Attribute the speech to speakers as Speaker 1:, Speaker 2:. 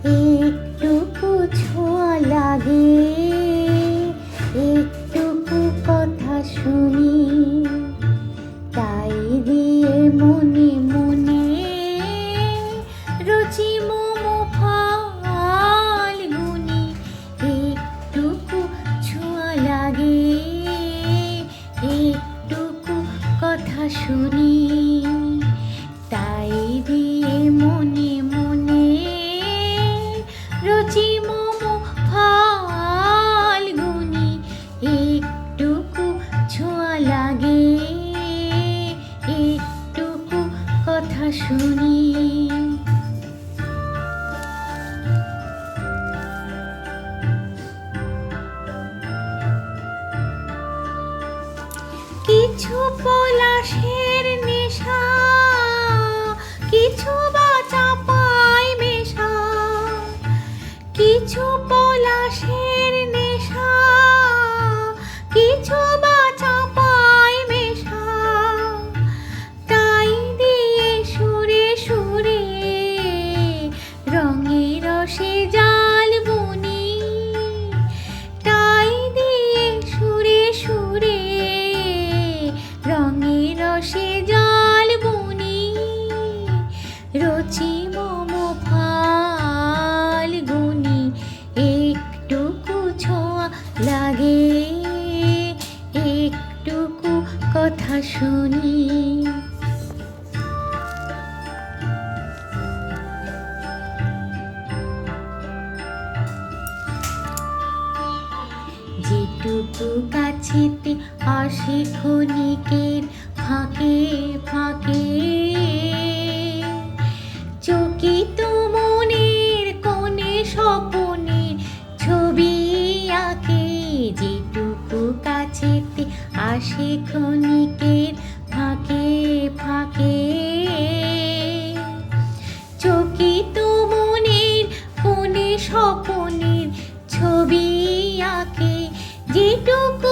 Speaker 1: একটুকু ছোঁয়া লাগে, একটুকু কথা শুনি, তাই দিয়ে মনে মনে রচি মম ফাল্গুনি। একটুকু ছোঁয়া লাগে, একটুকু কথা শুনি, তাই দিয়ে মনে মনে রচি মম ফাল্গুনি। একটুকু ছোঁয়া লাগে, একটুকু কথা শুনি। কিছু পলাশের নেশা, কিছু বা চাপায় মেশা, কিছু পলাশের নেশা, কিছু বা চাপায় মেশা, তাই দিয়ে সুরে সুরে রঙে রসে জাল বুনি, তাই দিয়ে সুরে সুরে রঙে রসে জাল বুনি। রচি মম ফাল্গুনি, একটুকু ছোঁয়া লাগে, একটুকু কথা শুনি। যেটুকু কাছেতে আসে ক্ষণিকের ফাঁকে ফাঁকে, চকিত মনের কোণে স্বপনের ছবি আঁকে। যেটুকু কাছেতে আসে ক্ষণিকের ফাঁকে ফাঁকে, চকিত মনের কোণে স্বপনের ছবি আঁকে। যেটুকু